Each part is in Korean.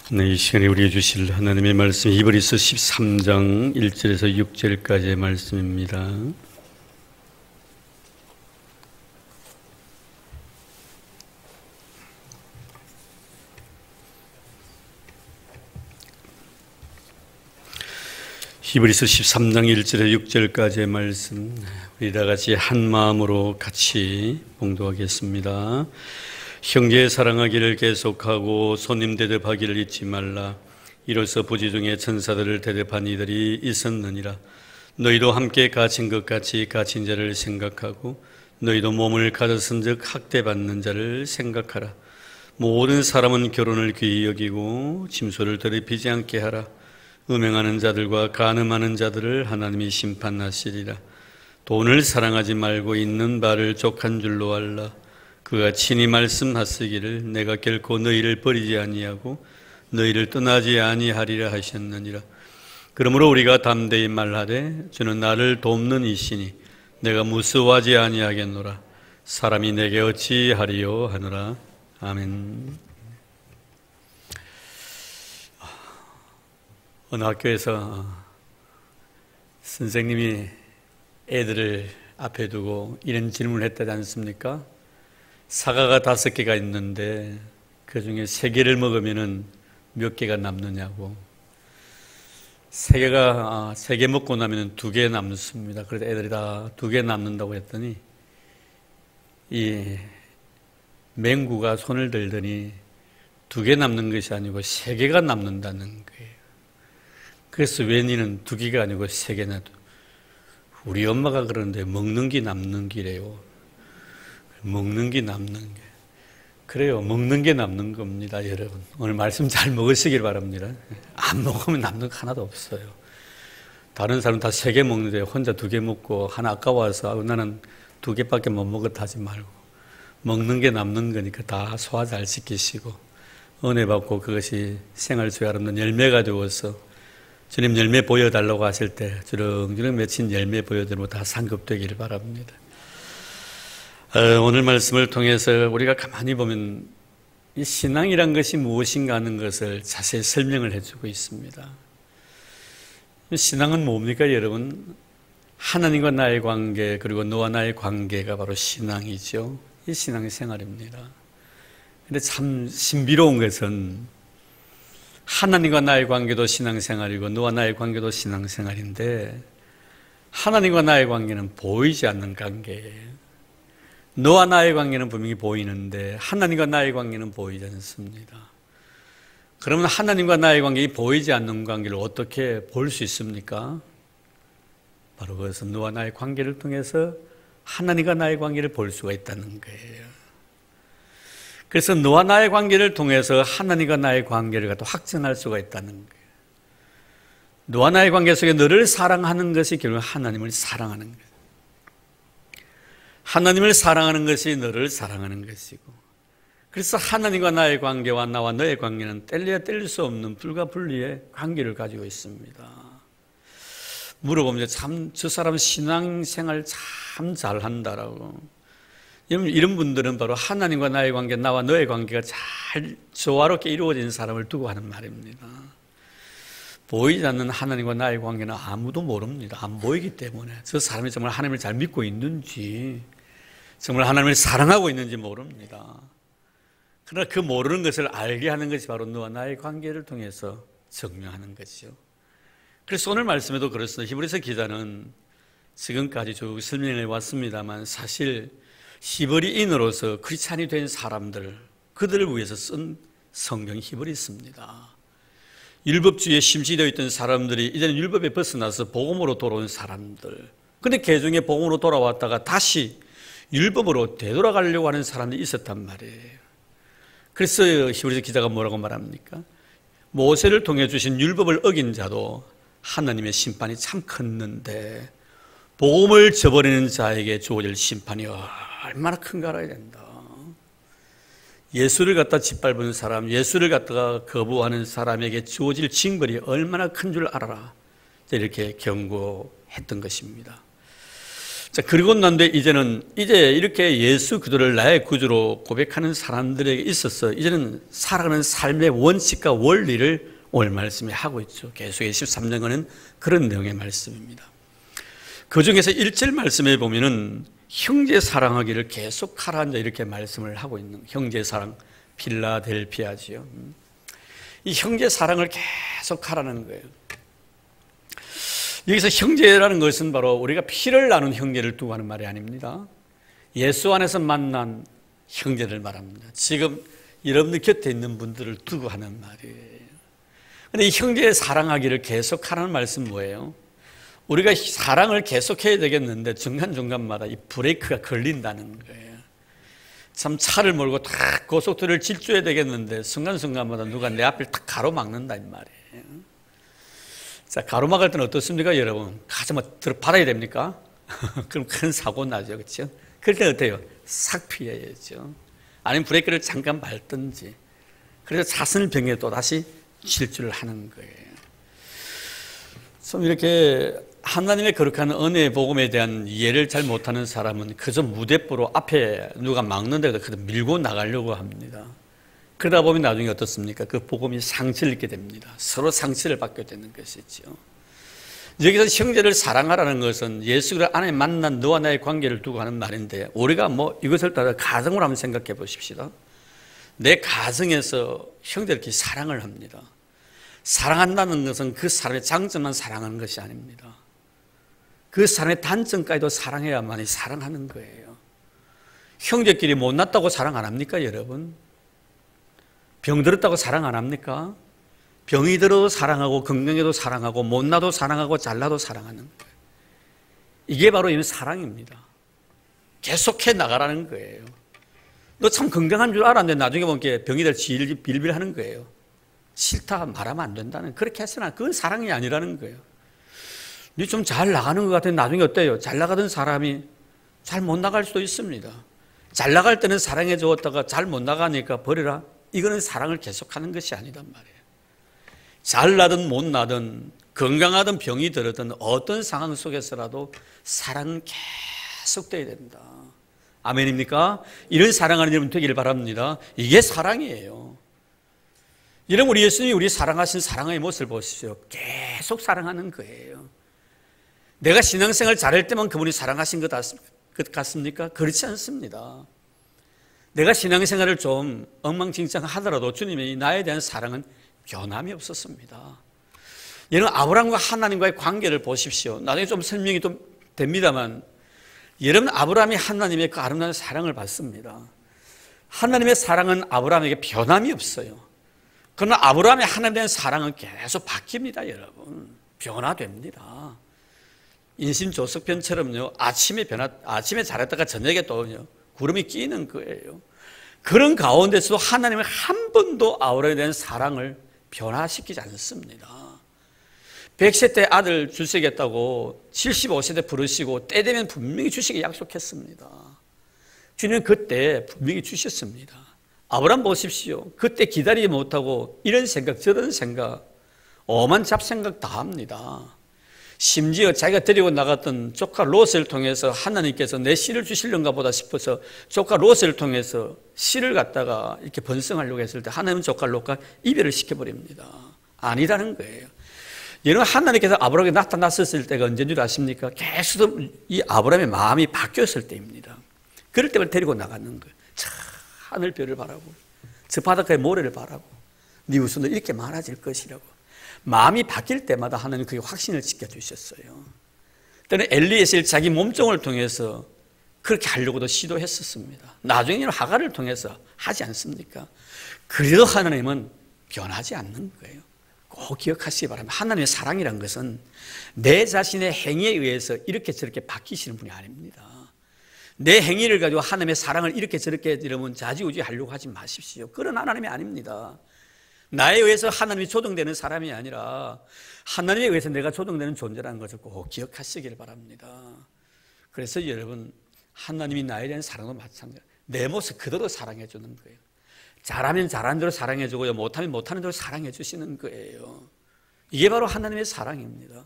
네, 이 시간에 우리에게 주실 하나님의 말씀 히브리서 13장 1절에서 6절까지의 말씀입니다. 히브리서 13장 1절에서 6절까지의 말씀, 우리 다 같이 한 마음으로 같이 봉독하겠습니다. 형제 사랑하기를 계속하고 손님 대접하기를 잊지 말라. 이로써 부지 중에 천사들을 대접한 이들이 있었느니라. 너희도 함께 갇힌 것 같이 갇힌 자를 생각하고 너희도 몸을 가졌은 즉 학대받는 자를 생각하라. 모든 사람은 결혼을 귀히 여기고 짐소를 더럽히지 않게 하라. 음행하는 자들과 간음하는 자들을 하나님이 심판하시리라. 돈을 사랑하지 말고 있는 바를 족한 줄로 알라. 그가 친히 말씀하시기를 내가 결코 너희를 버리지 아니하고 너희를 떠나지 아니하리라 하셨느니라. 그러므로 우리가 담대히 말하되 주는 나를 돕는 이시니 내가 무서워하지 아니하겠노라. 사람이 내게 어찌하리요 하노라. 아멘. 어느 학교에서 선생님이 애들을 앞에 두고 이런 질문을 했다지 않습니까? 사과가 5개가 있는데 그 중에 3개를 먹으면 몇 개가 남느냐고. 3개 먹고 나면 2개 남습니다. 그래서 애들이 다 2개 남는다고 했더니 이 맹구가 손을 들더니 2개 남는 것이 아니고 3개가 남는다는 거예요. 그래서 왜 니는 2개가 아니고 3개나? 우리 엄마가 그러는데 먹는 게 남는 기래요. 먹는 게 남는 게. 그래요. 먹는 게 남는 겁니다, 여러분. 오늘 말씀 잘 먹으시길 바랍니다. 안 먹으면 남는 거 하나도 없어요. 다른 사람 다 3개 먹는데 혼자 2개 먹고 하나 아까워서 나는 2개밖에 못 먹었다 하지 말고 먹는 게 남는 거니까 다 소화 잘 시키시고 은혜 받고 그것이 생활 속에 아름다운 열매가 되어서 주님 열매 보여달라고 하실 때 주렁주렁 맺힌 열매 보여드리고 다 상급되기를 바랍니다. 오늘 말씀을 통해서 우리가 가만히 보면 이 신앙이란 것이 무엇인가 하는 것을 자세히 설명을 해주고 있습니다. 신앙은 뭡니까, 여러분? 하나님과 나의 관계, 그리고 너와 나의 관계가 바로 신앙이죠. 이 신앙생활입니다. 그런데 참 신비로운 것은 하나님과 나의 관계도 신앙생활이고 너와 나의 관계도 신앙생활인데 하나님과 나의 관계는 보이지 않는 관계예요. 너와 나의 관계는 분명히 보이는데 하나님과 나의 관계는 보이지 않습니다. 그러면 하나님과 나의 관계가 보이지 않는 관계를 어떻게 볼 수 있습니까? 바로 그것은 너와 나의 관계를 통해서 하나님과 나의 관계를 볼 수가 있다는 거예요. 그래서 너와 나의 관계를 통해서 하나님과 나의 관계를 갖다 확증할 수가 있다는 거예요. 너와 나의 관계 속에 너를 사랑하는 것이 결국 하나님을 사랑하는 거예요. 하나님을 사랑하는 것이 너를 사랑하는 것이고, 그래서 하나님과 나의 관계와 나와 너의 관계는 뗄래야 뗄 수 없는 불가분리의 관계를 가지고 있습니다. 물어보면 참 저 사람 신앙생활 참 잘한다라고. 이런 분들은 바로 하나님과 나의 관계, 나와 너의 관계가 잘 조화롭게 이루어진 사람을 두고 하는 말입니다. 보이지 않는 하나님과 나의 관계는 아무도 모릅니다. 안 보이기 때문에 저 사람이 정말 하나님을 잘 믿고 있는지, 정말 하나님을 사랑하고 있는지 모릅니다. 그러나 그 모르는 것을 알게 하는 것이 바로 너와 나의 관계를 통해서 증명하는 것이죠. 그래서 오늘 말씀에도 그렇습니다. 히브리서 기자는 지금까지 쭉 설명해 왔습니다만 사실 히브리인으로서 크리스찬이 된 사람들, 그들을 위해서 쓴 성경 히브리서입니다. 율법주의에 심취되어 있던 사람들이 이제는 율법에 벗어나서 복음으로 돌아온 사람들, 근데 개중에 복음으로 돌아왔다가 다시 율법으로 되돌아가려고 하는 사람들이 있었단 말이에요. 그래서 히브리서 기자가 뭐라고 말합니까? 모세를 통해 주신 율법을 어긴 자도 하나님의 심판이 참 컸는데 복음을 저버리는 자에게 주어질 심판이 얼마나 큰가 알아야 된다. 예수를 갖다 짓밟은 사람, 예수를 갖다가 거부하는 사람에게 주어질 징벌이 얼마나 큰 줄 알아라. 이렇게 경고했던 것입니다. 자, 그리고 난 뒤에 이제 이렇게 예수 그리스도를 나의 구주로 고백하는 사람들에게 있어서 이제는 살아가는 삶의 원칙과 원리를 오늘 말씀에 하고 있죠. 계속해 13장은 그런 내용의 말씀입니다. 그 중에서 1절 말씀에 보면은 형제 사랑하기를 계속하라 이렇게 말씀을 하고 있는 형제 사랑 필라델피아지요. 이 형제 사랑을 계속하라는 거예요. 여기서 형제라는 것은 바로 우리가 피를 나눈 형제를 두고 하는 말이 아닙니다. 예수 안에서 만난 형제를 말합니다. 지금 여러분들 곁에 있는 분들을 두고 하는 말이에요. 그런데 이 형제의 사랑하기를 계속하라는 말씀은 뭐예요? 우리가 사랑을 계속해야 되겠는데 중간중간마다 이 브레이크가 걸린다는 거예요. 참 차를 몰고 탁 고속도로를 질주해야 되겠는데 순간순간마다 누가 내 앞을 탁 가로막는다 이 말이에요. 자, 가로막을 때는 어떻습니까, 여러분? 가자마 받아야 됩니까? 그럼 큰 사고 나죠, 그렇죠? 그럴 때는 어때요? 싹 피해야죠. 아니면 브레이크를 잠깐 밟든지. 그래서 자선병에 또 다시 질주를 하는 거예요. 좀 이렇게 하나님의 거룩한 은혜의 복음에 대한 이해를 잘 못하는 사람은 그저 무대뽀로 앞에 누가 막는데 그저 밀고 나가려고 합니다. 그러다 보면 나중에 어떻습니까? 그 복음이 상처를 입게 됩니다. 서로 상처를 받게 되는 것이죠. 여기서 형제를 사랑하라는 것은 예수 안에 만난 너와 나의 관계를 두고 하는 말인데 우리가 이것을 따라 가정으로 한번 생각해 보십시다. 내 가정에서 형제를 이렇게 사랑을 합니다. 사랑한다는 것은 그 사람의 장점만 사랑하는 것이 아닙니다. 그 사람의 단점까지도 사랑해야만이 사랑하는 거예요. 형제끼리 못났다고 사랑 안 합니까, 여러분? 병 들었다고 사랑 안 합니까? 병이 들어도 사랑하고 건강해도 사랑하고 못나도 사랑하고 잘나도 사랑하는 거예요. 이게 바로 이 사랑입니다. 계속해 나가라는 거예요. 너 참 건강한 줄 알았는데 나중에 보니까 병이 들 빌빌 하는 거예요. 싫다 말하면 안 된다는, 그렇게 해서는 그건 사랑이 아니라는 거예요. 니 좀 잘 나가는 것 같은데 나중에 어때요? 잘 나가던 사람이 잘 못 나갈 수도 있습니다. 잘 나갈 때는 사랑해 주었다가 잘 못 나가니까 버려라. 이거는 사랑을 계속하는 것이 아니란 말이에요. 잘 나든 못 나든 건강하든 병이 들었든 어떤 상황 속에서라도 사랑은 계속돼야 됩니다. 아멘입니까? 이런 사랑하는 여러분 되기를 바랍니다. 이게 사랑이에요. 여러분, 우리 예수님이 우리 사랑하신 사랑의 모습을 보십시오. 계속 사랑하는 거예요. 내가 신앙생활 잘할 때만 그분이 사랑하신 것 같습니까? 그렇지 않습니다. 내가 신앙생활을 좀 엉망진창하더라도 주님의 나에 대한 사랑은 변함이 없었습니다. 여러분, 아브라함과 하나님과의 관계를 보십시오. 나중에 좀 설명이 좀 됩니다만 여러분, 아브라함이 하나님의 그 아름다운 사랑을 받습니다. 하나님의 사랑은 아브라함에게 변함이 없어요. 그러나 아브라함의 하나님에 대한 사랑은 계속 바뀝니다, 여러분. 변화됩니다. 인심조석편처럼요, 아침에 잘했다가 저녁에 또 구름이 끼는 거예요. 그런 가운데서도 하나님은 한 번도 아브라함에 대한 사랑을 변화시키지 않습니다. 100세 때 아들 주시겠다고 75세 때 부르시고 때 되면 분명히 주시기 약속했습니다. 주님은 그때 분명히 주셨습니다. 아브라함 보십시오. 그때 기다리지 못하고 이런 생각 저런 생각 오만 잡생각 다 합니다. 심지어 자기가 데리고 나갔던 조카 롯을 통해서 하나님께서 내 씨를 주실런가 보다 싶어서 조카 롯을 통해서 씨를 갖다가 이렇게 번성하려고 했을 때 하나님은 조카 롯과 이별을 시켜버립니다. 아니라는 거예요. 여러분, 하나님께서 아브라함에게 나타났을 때가 언제인 줄 아십니까? 계속 이 아브라함의 마음이 바뀌었을 때입니다. 그럴 때만 데리고 나가는 거예요. 저 하늘별을 바라고 저 바닷가의 모래를 바라고 네 후손은 이렇게 많아질 것이라고 마음이 바뀔 때마다 하나님 그게 확신을 지켜주셨어요. 때는 엘리에셀 자기 몸종을 통해서 그렇게 하려고도 시도했었습니다. 나중에는 하갈을 통해서 하지 않습니까? 그래도 하나님은 변하지 않는 거예요. 꼭 기억하시기 바랍니다. 하나님의 사랑이란 것은 내 자신의 행위에 의해서 이렇게 저렇게 바뀌시는 분이 아닙니다. 내 행위를 가지고 하나님의 사랑을 이렇게 저렇게 여러분 좌지우지 하려고 하지 마십시오. 그런 하나님이 아닙니다. 나에 의해서 하나님이 조정되는 사람이 아니라 하나님에 의해서 내가 조정되는 존재라는 것을 꼭 기억하시길 바랍니다. 그래서 여러분, 하나님이 나에 대한 사랑도 마찬가지예요. 내 모습 그대로 사랑해 주는 거예요. 잘하면 잘하는 대로 사랑해 주고요, 못하면 못하는 대로 사랑해 주시는 거예요. 이게 바로 하나님의 사랑입니다.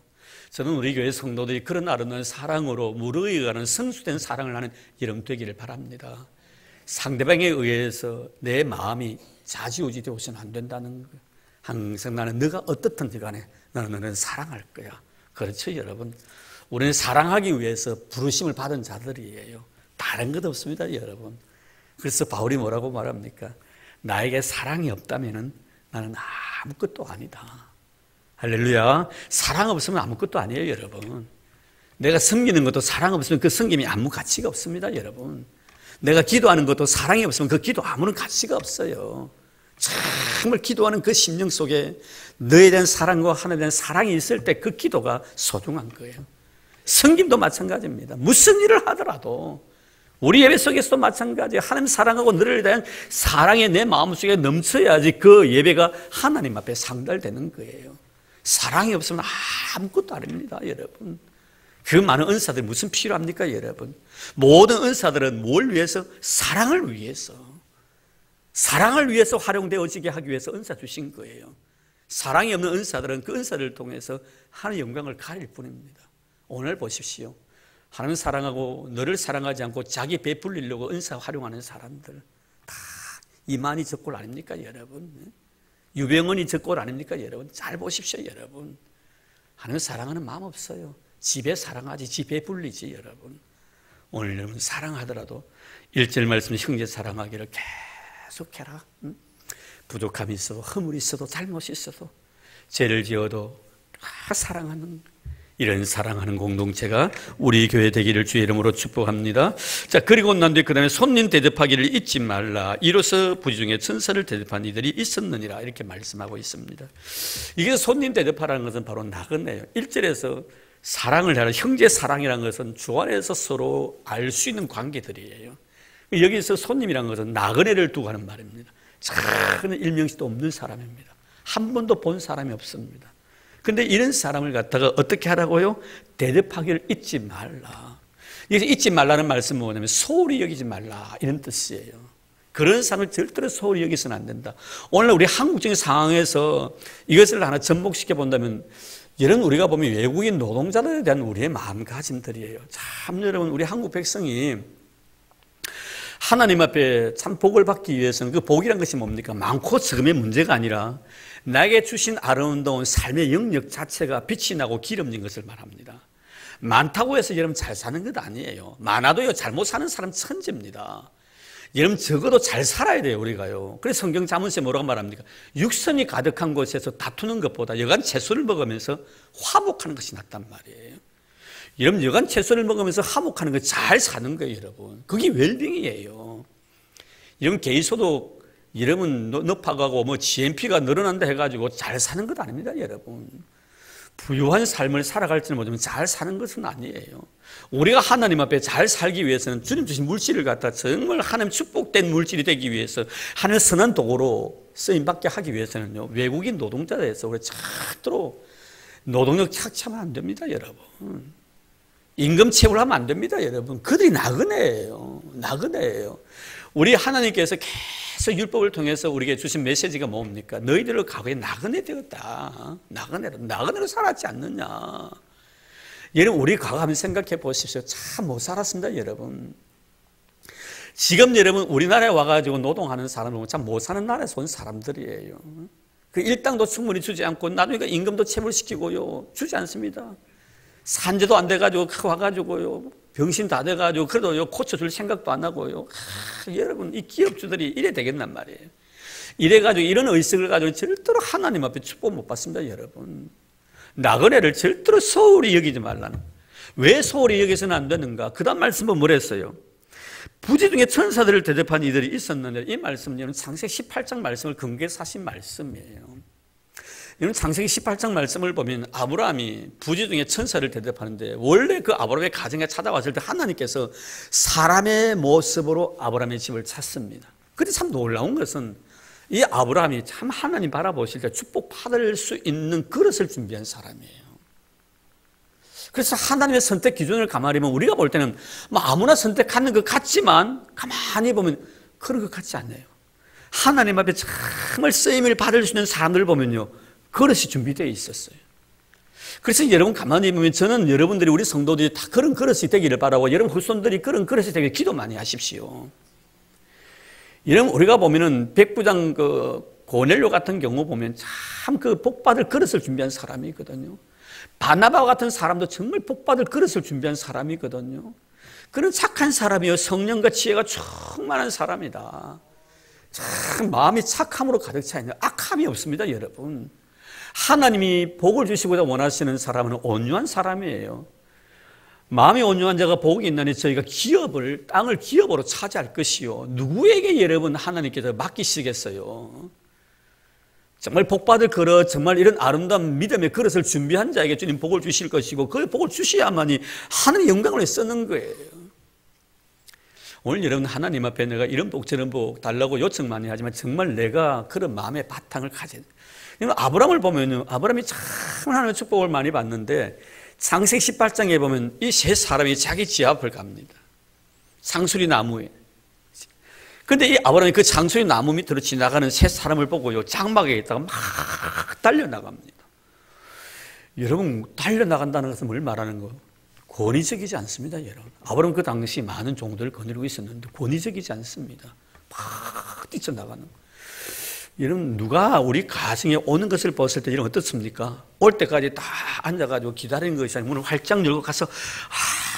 저는 우리 교회 성도들이 그런 아름다운 사랑으로 무르익어가는 성수된 사랑을 하는 여러분 되기를 바랍니다. 상대방에 의해서 내 마음이 좌지우지 되어서는 안 된다는 거예요. 항상 나는 너가 어떻든지 간에 나는 너는 사랑할 거야. 그렇죠, 여러분? 우리는 사랑하기 위해서 부르심을 받은 자들이에요. 다른 것 없습니다, 여러분. 그래서 바울이 뭐라고 말합니까? 나에게 사랑이 없다면 나는 아무것도 아니다. 할렐루야. 사랑 없으면 아무것도 아니에요, 여러분. 내가 섬기는 것도 사랑 없으면 그 섬김이 아무 가치가 없습니다, 여러분. 내가 기도하는 것도 사랑이 없으면 그 기도 아무런 가치가 없어요. 정말 기도하는 그 심령 속에 너에 대한 사랑과 하나님에 대한 사랑이 있을 때 그 기도가 소중한 거예요. 섬김도 마찬가지입니다. 무슨 일을 하더라도 우리 예배 속에서도 마찬가지예요. 하나님 사랑하고 너를 대한 사랑이 내 마음속에 넘쳐야지 그 예배가 하나님 앞에 상달되는 거예요. 사랑이 없으면 아무것도 아닙니다, 여러분. 그 많은 은사들이 무슨 필요합니까, 여러분? 모든 은사들은 뭘 위해서? 사랑을 위해서. 사랑을 위해서 활용되어지게 하기 위해서 은사 주신 거예요. 사랑이 없는 은사들은 그 은사를 통해서 하나님의 영광을 가릴 뿐입니다. 오늘 보십시오. 하나님 사랑하고 너를 사랑하지 않고 자기 베풀리려고 은사 활용하는 사람들 다 이만희 저꼴 아닙니까, 여러분? 유병헌이 저꼴 아닙니까, 여러분? 잘 보십시오, 여러분. 하나님 사랑하는 마음 없어요. 집에 사랑하지, 집에 베풀리지, 여러분. 오늘 여러분 사랑하더라도 1절 말씀 형제 사랑하기를 계속해라. 부족함이 있어도 허물이 있어도 잘못이 있어도 죄를 지어도 사랑하는 이런 사랑하는 공동체가 우리 교회 되기를 주의 이름으로 축복합니다. 자, 그리고 난 뒤에 그 다음에 손님 대접하기를 잊지 말라. 이로써 부지중에 천사를 대접한 이들이 있었느니라. 이렇게 말씀하고 있습니다. 이게 손님 대접하라는 것은 바로 나그네예요. 1절에서 사랑을 하라. 형제 사랑이라는 것은 주 안에서 서로 알 수 있는 관계들이에요. 여기서 손님이라는 것은 나그네를 두고 하는 말입니다. 작은 일명씩도 없는 사람입니다. 한 번도 본 사람이 없습니다. 근데 이런 사람을 갖다가 어떻게 하라고요? 대접하기를 잊지 말라. 여기서 잊지 말라는 말씀은 뭐냐면 소홀히 여기지 말라 이런 뜻이에요. 그런 사람을 절대로 소홀히 여기서는 안 된다. 오늘 우리 한국적인 상황에서 이것을 하나 접목시켜 본다면 이런 우리가 보면 외국인 노동자들에 대한 우리의 마음가짐들이에요. 참 여러분 우리 한국 백성이 하나님 앞에 참 복을 받기 위해서는 그 복이란 것이 뭡니까? 많고 적음의 문제가 아니라 나에게 주신 아름다운 삶의 영역 자체가 빛이 나고 기름진 것을 말합니다. 많다고 해서 여러분 잘 사는 것 아니에요. 많아도요 잘못 사는 사람 천지입니다. 여러분 적어도 잘 살아야 돼요 우리가요. 그래서 성경 잠언서에 뭐라고 말합니까? 육선이 가득한 곳에서 다투는 것보다 여간 채소를 먹으면서 화목하는 것이 낫단 말이에요. 여러분 여간 채소를 먹으면서 화목하는 거 잘 사는 거예요 여러분. 그게 웰빙이에요. 여러분 개인소득 여러분 높아가고 뭐 GNP가 늘어난다 해가지고 잘 사는 것 아닙니다 여러분. 부유한 삶을 살아갈지는 모르지만 잘 사는 것은 아니에요. 우리가 하나님 앞에 잘 살기 위해서는 주님 주신 물질을 갖다 정말 하나님 축복된 물질이 되기 위해서 하나님 선한 도구로 쓰임받게 하기 위해서는요 외국인 노동자에서 우리 절대로 노동력 착취하면 안 됩니다 여러분. 임금 채굴 하면 안 됩니다 여러분. 그들이 나그네예요. 나그네예요. 우리 하나님께서 계속 율법을 통해서 우리에게 주신 메시지가 뭡니까? 너희들을 과거에 나그네 되었다. 나그네로 살았지 않느냐. 여러분 우리 과거 한번 생각해 보십시오. 참 못 살았습니다 여러분. 지금 여러분 우리나라에 와가지고 노동하는 사람은 참 못 사는 나라에서 온 사람들이에요. 그 일당도 충분히 주지 않고 나중에 임금도 체불시키고요 주지 않습니다. 산재도 안 돼가지고 와가지고요 병신 다 돼가지고 그래도 고쳐줄 생각도 안 하고요. 여러분 이 기업주들이 이래 되겠단 말이에요. 이래가지고 이런 의식을 가지고 절대로 하나님 앞에 축복 못 받습니다 여러분. 나그네를 절대로 소홀히 여기지 말라는. 왜 소홀히 여기서는 안 되는가? 그 다음 말씀은 뭐랬어요? 부지 중에 천사들을 대접한 이들이 있었는데 이 말씀은 창세기 18장 말씀을 근거해서 하신 말씀이에요. 이런 창세기 18장 말씀을 보면 아브라함이 부지 중에 천사를 대접하는데 원래 그 아브라함의 가정에 찾아왔을 때 하나님께서 사람의 모습으로 아브라함의 집을 찾습니다. 그런데 참 놀라운 것은 이 아브라함이 참 하나님 바라보실 때 축복 받을 수 있는 그릇을 준비한 사람이에요. 그래서 하나님의 선택 기준을 가만히 보면 우리가 볼 때는 뭐 아무나 선택하는 것 같지만 가만히 보면 그런 것 같지 않아요. 하나님 앞에 정말 쓰임을 받을 수 있는 사람들을 보면요 그릇이 준비되어 있었어요. 그래서 여러분 가만히 보면 저는 여러분들이 우리 성도들이 다 그런 그릇이 되기를 바라고 여러분 후손들이 그런 그릇이 되기를 기도 많이 하십시오. 여러분 우리가 보면은 백부장 그 고넬료 같은 경우 보면 참 그 복받을 그릇을 준비한 사람이거든요. 바나바 같은 사람도 정말 복받을 그릇을 준비한 사람이거든요. 그런 착한 사람이요 성령과 지혜가 충만한 사람이다. 참 마음이 착함으로 가득 차 있는 악함이 없습니다, 여러분. 하나님이 복을 주시고자 원하시는 사람은 온유한 사람이에요. 마음이 온유한 자가 복이 있나니 저희가 땅을 기업으로 차지할 것이요. 누구에게 여러분 하나님께서 맡기시겠어요? 정말 복받을 그릇, 정말 이런 아름다운 믿음의 그릇을 준비한 자에게 주님 복을 주실 것이고 그 복을 주셔야만이 하늘의 영광을 쓰는 거예요. 오늘 여러분 하나님 앞에 내가 이런 복 저런 복 달라고 요청 많이 하지만 정말 내가 그런 마음의 바탕을 가져야 돼요. 아브라함을 보면요, 아브라함이 참 하나님의 축복을 많이 받는데 창세기 18장에 보면 이 세 사람이 자기 집 앞을 갑니다. 상수리 나무에. 근데 이 아브라함이 그 상수리 나무 밑으로 지나가는 세 사람을 보고요, 장막에 있다가 막 달려나갑니다. 여러분, 달려나간다는 것은 뭘 말하는 거예요? 권위적이지 않습니다, 여러분. 아브라함 그 당시 많은 종들을 거느리고 있었는데 권위적이지 않습니다. 막 뛰쳐나가는 거예요. 여러분, 누가 우리 가정에 오는 것을 봤을 때 이런 어떻습니까? 올 때까지 다 앉아가지고 기다리는 것이 아니라 문을 활짝 열고 가서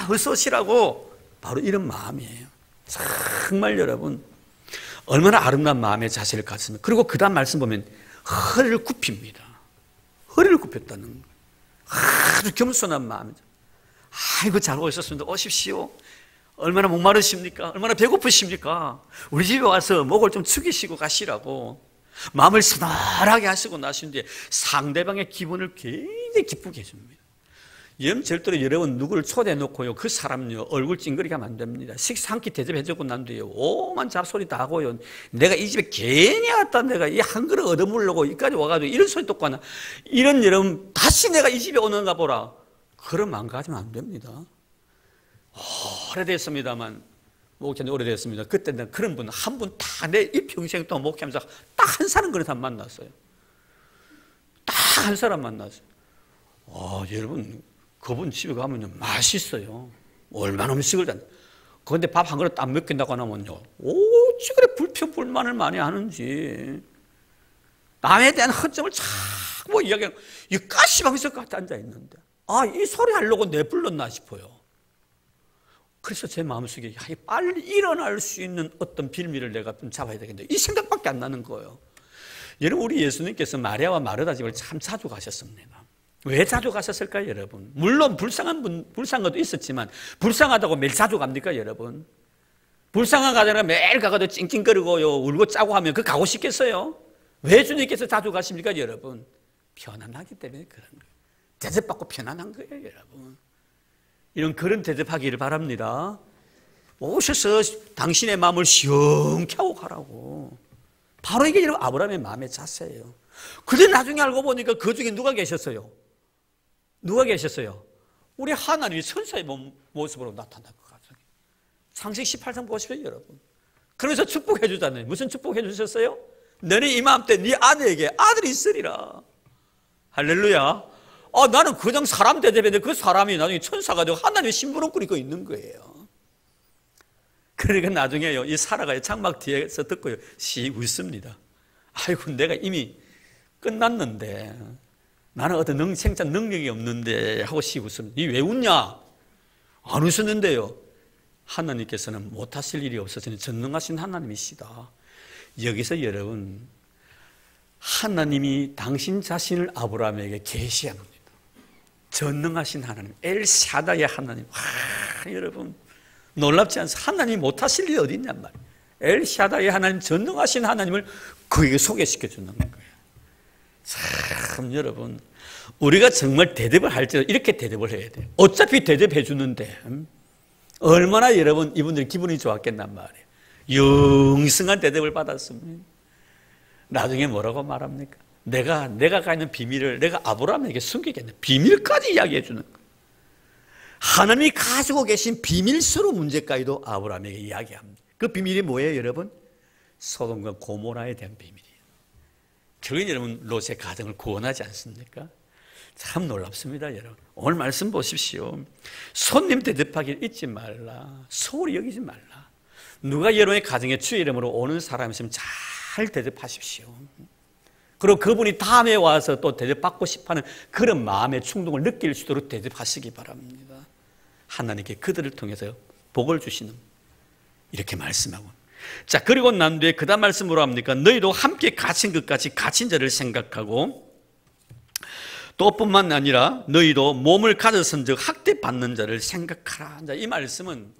어서 오시라고 바로 이런 마음이에요. 정말 여러분 얼마나 아름다운 마음의 자세를 갖습니까? 그리고 그 다음 말씀 보면 허리를 굽힙니다. 허리를 굽혔다는 거예요. 아주 겸손한 마음이죠. 아이고 잘 오셨습니다. 오십시오. 얼마나 목마르십니까? 얼마나 배고프십니까? 우리 집에 와서 목을 좀 축이시고 가시라고 마음을 서늘하게 하시고 나신 뒤에 상대방의 기분을 굉장히 기쁘게 해줍니다. 절대로 여러분 누구를 초대해 놓고요 그 사람요 얼굴 찡그리게 하면 안 됩니다. 식사 한 끼 대접해주고 난 뒤에 오만 잡소리 다 하고요, 내가 이 집에 괜히 왔다, 내가 이 한 그릇 얻어물려고 여기까지 와가지고 이런 소리 듣고 하나, 이런 여러분 다시 내가 이 집에 오는가 보라, 그런 마음 가지면 안 됩니다. 오래됐습니다만, 목회는 오래됐습니다. 그때는 그런 분 한 분 딱 내 이 평생 동안 목회하면서 딱 한 사람 그런 사람 만났어요. 딱 한 사람 만났어요. 여러분 그분 집에 가면요 맛있어요. 얼마나 음식을 잘. 그런데 밥 한 그릇 딱 먹긴다고 하면요, 어찌 그래 불평불만을 많이 하는지, 남에 대한 허점을 자꾸 이야기하고, 이 가시방석 같이 앉아 있는데 이 소리 하려고 내 불렀나 싶어요. 그래서 제 마음속에 빨리 일어날 수 있는 어떤 빌미를 내가 좀 잡아야 되겠는데 이 생각밖에 안 나는 거예요. 여러분, 우리 예수님께서 마리아와 마르다 집을 참 자주 가셨습니다. 왜 자주 가셨을까요, 여러분? 물론 불쌍한 것도 있었지만 불쌍하다고 매일 자주 갑니까, 여러분? 불쌍한 가정은 매일 가가지고 찡찡거리고요 울고 짜고 하면 가고 싶겠어요? 왜 주님께서 자주 가십니까, 여러분? 편안하기 때문에 그런 거예요. 대접받고 편안한 거예요, 여러분. 그런 대접하기를 바랍니다. 오셔서 당신의 마음을 시원케 하고 가라고. 바로 이게 여러분 아브라함의 마음의 자세예요. 그런데 나중에 알고 보니까 그 중에 누가 계셨어요? 누가 계셨어요? 우리 하나님이 천사의 모습으로 나타난 것 같아요. 창세기 18장 보십시오, 여러분. 그러면서 축복해 주잖아요. 무슨 축복해 주셨어요? 너는 이맘때 네 아내에게 아들이 있으리라. 할렐루야. 나는 그냥 사람 대접했는데 그 사람이 나중에 천사가 되고 하나님의 심부름꾼이 있고 있는 거예요. 그러니까 나중에요, 이 사라가 장막 뒤에서 듣고요, 씩 웃습니다. 아이고, 내가 이미 끝났는데, 나는 어떤 생산 능력이 없는데 하고 씩 웃습니다. 이 왜 웃냐? 안 웃었는데요. 하나님께서는 못하실 일이 없어서는 전능하신 하나님이시다. 여기서 여러분, 하나님이 당신 자신을 아브라함에게 계시합니다. 전능하신 하나님, 엘샤다의 하나님. 여러분 놀랍지 않습니까? 하나님이 못하실 일이 어디 있냔 말이에요. 엘샤다의 하나님, 전능하신 하나님을 그에게 소개시켜 주는 거예요. 참 여러분, 우리가 정말 대접을 할 때 이렇게 대접을 해야 돼요. 어차피 대접해 주는데 얼마나 여러분 이분들이 기분이 좋았겠단 말이에요. 영성한 대접을 받았습니다. 나중에 뭐라고 말합니까? 내가 가 있는 비밀을 내가 아브라함에게 숨기겠네. 비밀까지 이야기해 주는 거예요. 하나님이 가지고 계신 비밀스러운 문제까지도 아브라함에게 이야기합니다. 그 비밀이 뭐예요, 여러분? 소돔과 고모라에 대한 비밀이에요. 결국엔 여러분 롯의 가정을 구원하지 않습니까? 참 놀랍습니다, 여러분. 오늘 말씀 보십시오. 손님 대접하기를 잊지 말라. 소홀히 여기지 말라. 누가 여러분의 가정에 주의 이름으로 오는 사람이 있으면 잘 대접하십시오. 그리고 그분이 다음에 와서 또 대접받고 싶어하는 그런 마음의 충동을 느낄 수 있도록 대접하시기 바랍니다. 하나님께 그들을 통해서 복을 주시는, 이렇게 말씀하고. 자, 그리고 난 뒤에 그 다음 말씀으로 합니까? 너희도 함께 갇힌 것까지 갇힌 자를 생각하고, 또 뿐만 아니라 너희도 몸을 가졌은즉 학대받는 자를 생각하라. 이 말씀은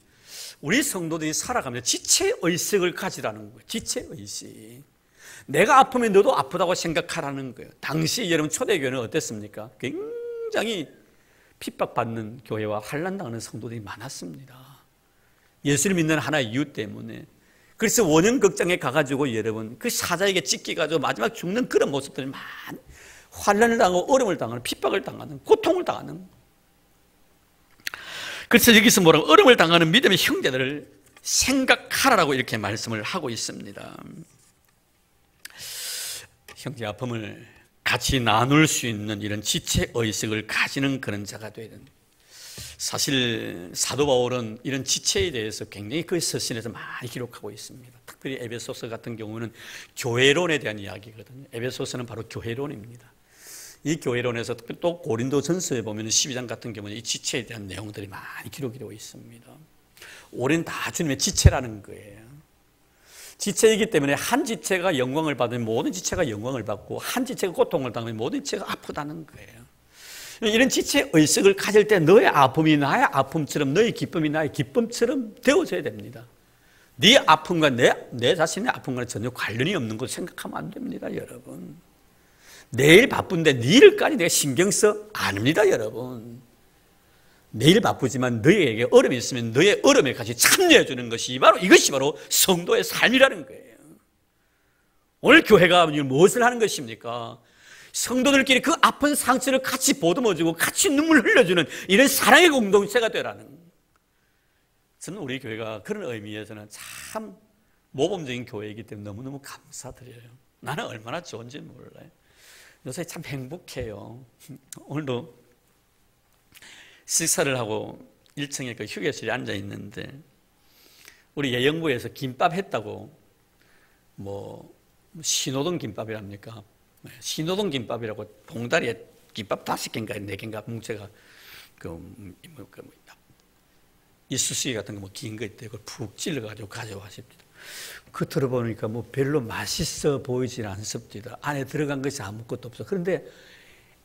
우리 성도들이 살아가면서 지체의식을 가지라는 거예요. 지체의식. 내가 아프면 너도 아프다고 생각하라는 거예요. 당시 여러분 초대교회는 어땠습니까? 굉장히 핍박받는 교회와 환난당하는 성도들이 많았습니다. 예수를 믿는 하나의 이유 때문에. 그래서 원형극장에 가가지고 여러분 그 사자에게 찢기가지고 마지막 죽는 그런 모습들이 많이, 환난을 당하고 어려움을 당하는, 핍박을 당하는, 고통을 당하는. 그래서 여기서 뭐라고? 어려움을 당하는 믿음의 형제들을 생각하라고 이렇게 말씀을 하고 있습니다. 형제 아픔을 같이 나눌 수 있는 이런 지체의식을 가지는 그런 자가 되야 된다. 사실 사도 바울은 이런 지체에 대해서 굉장히 그 서신에서 많이 기록하고 있습니다. 특별히 에베소서 같은 경우는 교회론에 대한 이야기거든요. 에베소서는 바로 교회론입니다. 이 교회론에서 또 고린도전서에 보면 12장 같은 경우는 이 지체에 대한 내용들이 많이 기록이 되어 있습니다. 우리는 다 주님의 지체라는 거예요. 지체이기 때문에 한 지체가 영광을 받으면 모든 지체가 영광을 받고, 한 지체가 고통을 당하면 모든 지체가 아프다는 거예요. 이런 지체의식을 가질 때 너의 아픔이 나의 아픔처럼, 너의 기쁨이 나의 기쁨처럼 되어져야 됩니다. 네 아픔과 내 자신의 아픔과는 전혀 관련이 없는 걸 생각하면 안 됩니다, 여러분. 내일 바쁜데 네 일까지 내가 신경 써? 아닙니다, 여러분. 내일 바쁘지만 너희에게 어려움이 있으면 너의 어려움에 같이 참여해 주는 것이 바로, 이것이 바로 성도의 삶이라는 거예요. 오늘 교회가 무엇을 하는 것입니까? 성도들끼리 그 아픈 상처를 같이 보듬어주고 같이 눈물 흘려주는 이런 사랑의 공동체가 되라는. 저는 우리 교회가 그런 의미에서는 참 모범적인 교회이기 때문에 너무너무 감사드려요. 나는 얼마나 좋은지 몰라요. 요새 참 행복해요. 오늘도 식사를 하고 1층에 그 휴게실에 앉아 있는데, 우리 예영부에서 김밥 했다고, 신호등 김밥이랍니까? 신호등 김밥이라고 봉다리에 김밥 5개인가 4개인가 뭉쳐가 이쑤시개 같은 거 긴 거 있대. 그걸 푹 찔러가지고 가져와십니다. 그 들어보니까 별로 맛있어 보이질 않습니다. 안에 들어간 것이 아무것도 없어. 그런데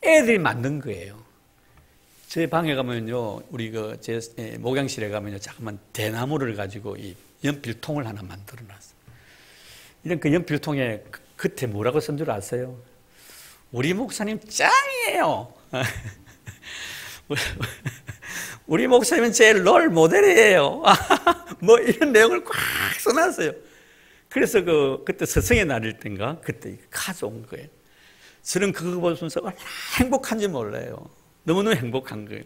애들이 만든 거예요. 제 방에 가면요, 우리 제 목양실에 가면요, 자꾸만 대나무를 가지고 이 연필통을 하나 만들어 놨어요. 이런 그 연필통에 겉에 뭐라고 쓴 줄 아세요? 우리 목사님 짱이에요. 우리 목사님은 제 롤 모델이에요. 이런 내용을 꽉 써놨어요. 그래서 그때 스승의 날일 땐가 그때 가져온 거예요. 저는 그거 보면서 얼마나 행복한지 몰라요. 너무너무 행복한 거예요.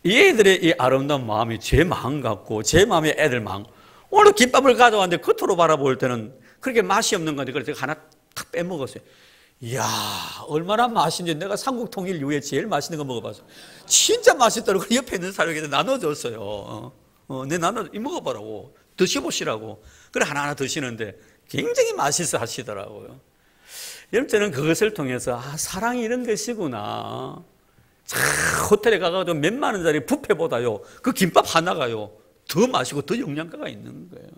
이 애들의 이 아름다운 마음이 제 마음 같고, 제 마음이 애들 마음. 오늘 김밥을 가져왔는데 겉으로 바라볼 때는 그렇게 맛이 없는 건데, 그래서 제가 하나 탁 빼먹었어요. 이야, 얼마나 맛있는지. 내가 삼국통일 이후에 제일 맛있는 거 먹어봤어. 진짜 맛있더라고. 그 옆에 있는 사람에게 나눠줬어요. 이 먹어보라고. 드셔보시라고. 그래, 하나하나 드시는데 굉장히 맛있어 하시더라고요. 여러분, 저는 그것을 통해서, 사랑이 이런 것이구나. 호텔에 가가지고 몇만 원짜리 뷔페보다요, 그 김밥 하나가요, 더 맛있고 더 영양가가 있는 거예요.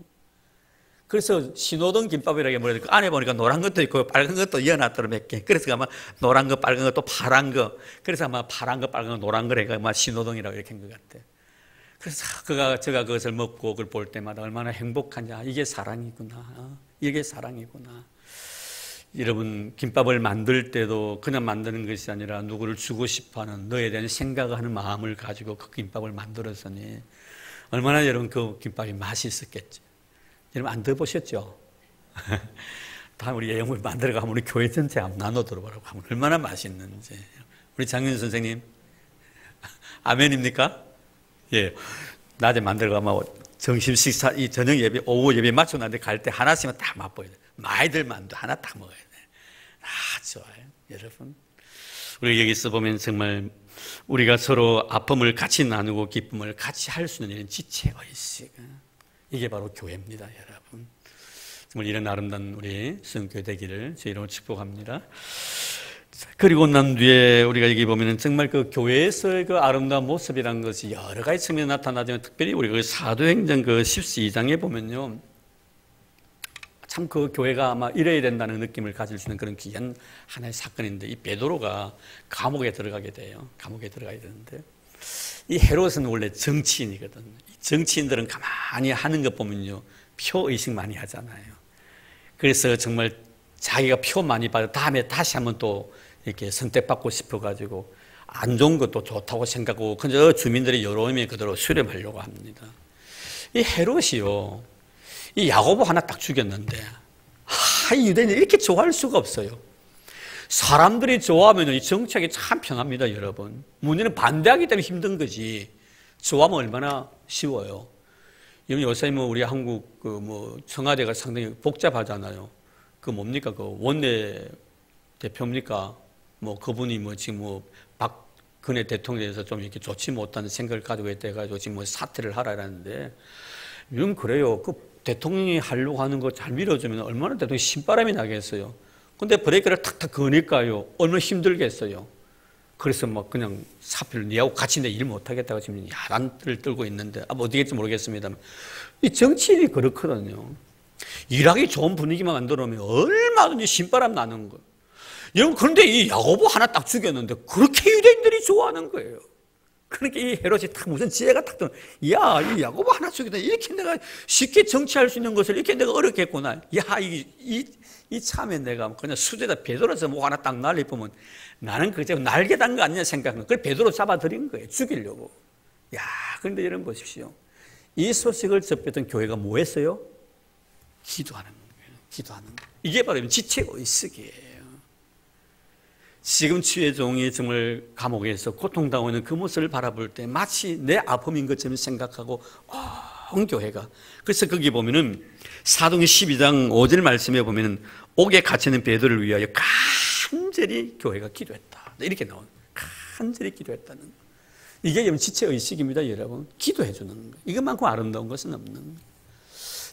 그래서 신호등 김밥이라고 뭐라 그 안에 보니까 노란 것도 있고 빨간 것도 이어놨더라 몇 개. 그래서 아마 노란 거, 빨간 거, 또 파란 거. 그래서 아마 파란 거, 빨간 거, 노란 거래가 아마 신호등이라고 이렇게 한 것 같아. 그래서 제가 그것을 먹고 그걸 볼 때마다 얼마나 행복한지. 이게 사랑이구나. 이게 사랑이구나. 여러분, 김밥을 만들 때도 그냥 만드는 것이 아니라 누구를 주고 싶어하는, 너에 대한 생각하는 마음을 가지고 그 김밥을 만들었으니 얼마나 여러분 그 김밥이 맛있었겠죠. 여러분 안 들어보셨죠? 다음 우리 예영을 만들어가면 우리 교회 전체 한번 나눠 들어보라고 하면 얼마나 맛있는지. 우리 장윤 선생님 아멘입니까? 예, 낮에 만들어가면 점심 식사, 이 저녁 예배, 오후 예배 맞춰놨는데 갈 때 하나씩만 딱 맛보여야 돼. 많이들 만두 하나 딱 먹어야 돼. 좋아요, 여러분. 우리 여기서 보면 정말 우리가 서로 아픔을 같이 나누고 기쁨을 같이 할 수 있는 이런 지체의식, 이게 바로 교회입니다, 여러분. 정말 이런 아름다운 우리 성교회 되기를 제 이름으로 축복합니다. 그리고 난 뒤에 우리가 여기 보면은 정말 그 교회에서의 그 아름다운 모습이라는 것이 여러 가지 측면에 나타나지만, 특별히 우리가 그 사도행전 그 12장에 보면요, 참 그 교회가 아마 이래야 된다는 느낌을 가질 수 있는 그런 귀한 하나의 사건인데, 이 베드로가 감옥에 들어가게 돼요. 감옥에 들어가야 되는데, 이 헤롯은 원래 정치인이거든. 정치인들은 가만히 하는 것 보면요, 표의식 많이 하잖아요. 그래서 정말 자기가 표 많이 받아 다음에 다시 한번 또 이렇게 선택받고 싶어가지고 안 좋은 것도 좋다고 생각하고 그저 주민들의 여론에 그대로 수렴하려고 합니다. 이 헤롯이요, 이 야고보 하나 딱 죽였는데, 이 유대인들이 이렇게 좋아할 수가 없어요. 사람들이 좋아하면 이 정치하기 참 편합니다, 여러분. 문제는 반대하기 때문에 힘든 거지. 좋아하면 얼마나 쉬워요. 요새 뭐 우리 한국 그 뭐 청와대가 상당히 복잡하잖아요. 그 뭡니까? 그 원내 대표입니까? 뭐 그분이 뭐 지금 뭐 박근혜 대통령에서 좀 이렇게 좋지 못하는 생각을 가지고 있대가지고 지금 뭐 사퇴를 하라는데, 이건 그래요. 그 대통령이 하려고 하는 거 잘 밀어주면 얼마나 대통령이 신바람이 나겠어요. 근데 브레이크를 탁탁 거니까요, 얼마나 힘들겠어요. 그래서 막 그냥 사표를 니하고 같이 내 일 못하겠다고 지금 야단을 떨고 있는데, 뭐 어떻게 될지 모르겠습니다만, 이 정치인이 그렇거든요. 일하기 좋은 분위기만 만들어놓으면 얼마든지 신바람 나는 거예요. 여러분, 그런데 이 야고보 하나 딱 죽였는데 그렇게 유대인들이 좋아하는 거예요. 그러니까 이 헤롯이 딱 무슨 지혜가 딱 들어, 야, 이 야고보 하나 죽였다, 이렇게 내가 쉽게 정치할 수 있는 것을 이렇게 내가 어렵게 했구나. 야, 이 참에 내가 그냥 수제다 베드로에서 뭐 하나 딱 날려보면 나는 그저 날개 단 거 아니냐 생각하는 거예요. 그걸 베드로 잡아들인 거예요, 죽이려고. 야, 그런데 여러분 보십시오. 이 소식을 접했던 교회가 뭐 했어요? 기도하는 거예요. 기도하는 거예요. 이게 바로 지체의식이에요. 지금 주의 종이 정말 감옥에서 고통당하고 있는 그 모습을 바라볼 때 마치 내 아픔인 것처럼 생각하고 온 교회가. 그래서 거기 보면은 사도행전 12장 5절 말씀에 보면은 옥에 갇혀있는 베드로를 위하여 간절히 교회가 기도했다, 이렇게 나오는, 간절히 기도했다는 거. 이게 여러분 지체의식입니다, 여러분. 기도해 주는 거. 이것만큼 아름다운 것은 없는 거예요.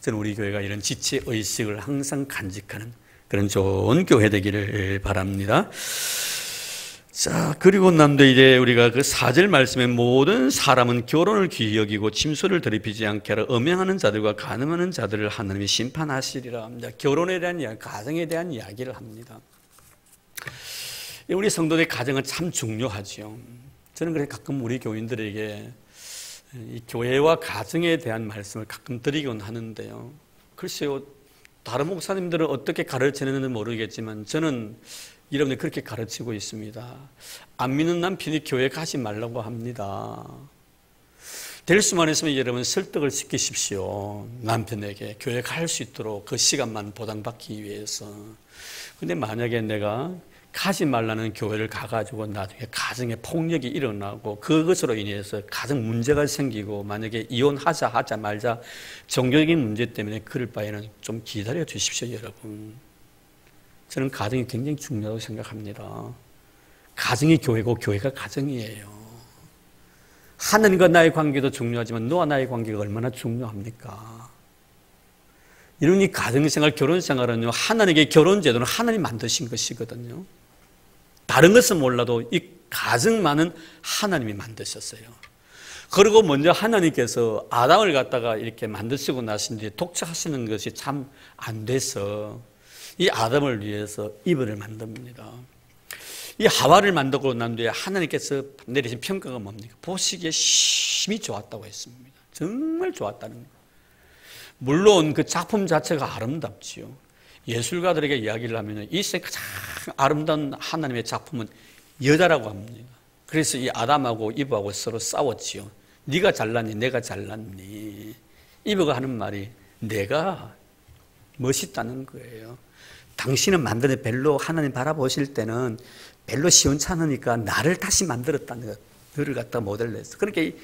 저는 우리 교회가 이런 지체의식을 항상 간직하는 그런 좋은 교회 되기를 바랍니다. 자, 그리고 난 뒤에 이제 우리가 그 4절 말씀에 모든 사람은 결혼을 귀히 여기고 침소를 더럽히지 않게 하라. 음행하는 자들과 간음하는 자들을 하나님이 심판하시리라 합니다. 결혼에 대한 이야기, 가정에 대한 이야기를 합니다. 우리 성도들의 가정은 참 중요하죠. 저는 그래서 가끔 우리 교인들에게 이 교회와 가정에 대한 말씀을 가끔 드리곤 하는데요. 글쎄요, 다른 목사님들은 어떻게 가르치는지는 모르겠지만 저는 여러분들 그렇게 가르치고 있습니다. 안 믿는 남편이 교회 가지 말라고 합니다. 될 수만 있으면 여러분 설득을 시키십시오. 남편에게 교회 갈 수 있도록 그 시간만 보장받기 위해서. 근데 만약에 내가 가지 말라는 교회를 가가지고 나중에 가정에 폭력이 일어나고 그것으로 인해서 가정 문제가 생기고 만약에 이혼하자 하자 말자 종교적인 문제 때문에 그럴 바에는 좀 기다려 주십시오, 여러분. 저는 가정이 굉장히 중요하다고 생각합니다. 가정이 교회고 교회가 가정이에요. 하나님과 나의 관계도 중요하지만 너와 나의 관계가 얼마나 중요합니까? 이런 이 가정생활, 결혼생활은요, 하나님의 결혼제도는 하나님 만드신 것이거든요. 다른 것은 몰라도 이 가정만은 하나님이 만드셨어요. 그리고 먼저 하나님께서 아담을 갖다가 이렇게 만드시고 나신 뒤에 독차하시는 것이 참 안 돼서 이 아담을 위해서 이브를 만듭니다. 이 하와를 만들고 난 뒤에 하나님께서 내리신 평가가 뭡니까? 보시기에 심히 좋았다고 했습니다. 정말 좋았다는 거예요. 물론 그 작품 자체가 아름답지요. 예술가들에게 이야기를 하면 이 세상 가장 아름다운 하나님의 작품은 여자라고 합니다. 그래서 이 아담하고 이브하고 서로 싸웠지요. 네가 잘났니? 내가 잘났니? 이브가 하는 말이 내가 멋있다는 거예요. 당신은 만드는 별로 하나님 바라보실 때는 별로 시원찮으니까 나를 다시 만들었다는 것. 너를 갖다 모델로 했어. 그러니까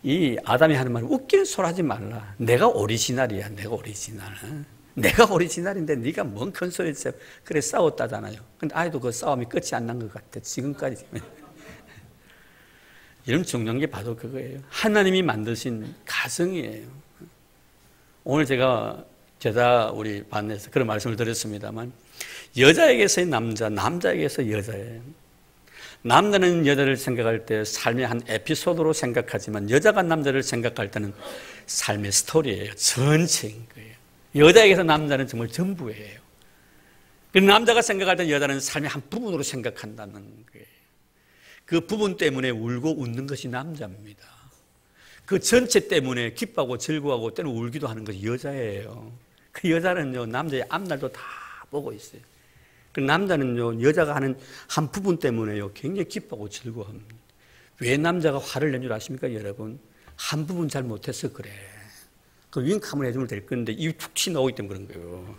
이 아담이 하는 말은 웃기는 소리 하지 말라. 내가 오리지널이야. 내가 오리지널. 내가 오리지널인데 네가 뭔 큰 소리 했어. 그래 싸웠다잖아요. 근데 아이도 그 싸움이 끝이 안 난 것 같아. 지금까지. 이런 중요한 게 바로 그거예요. 하나님이 만드신 가정이에요. 오늘 제가 우리 반에서 그런 말씀을 드렸습니다만, 여자에게서의 남자, 남자에게서 여자예요. 남자는 여자를 생각할 때 삶의 한 에피소드로 생각하지만, 여자가 남자를 생각할 때는 삶의 스토리예요. 전체인 거예요. 여자에게서 남자는 정말 전부예요. 남자가 생각할 때 여자는 삶의 한 부분으로 생각한다는 거예요. 그 부분 때문에 울고 웃는 것이 남자입니다. 그 전체 때문에 기뻐하고 즐거워하고 때는 울기도 하는 것이 여자예요. 그 여자는요, 남자의 앞날도 다 보고 있어요. 그 남자는요, 여자가 하는 한 부분 때문에요, 굉장히 기뻐하고 즐거워합니다. 왜 남자가 화를 낸 줄 아십니까, 여러분? 한 부분 잘 못해서 그래. 그 윙크 한번 해주면 될 건데, 입이 툭 튀어나오기 때문에 그런 거예요.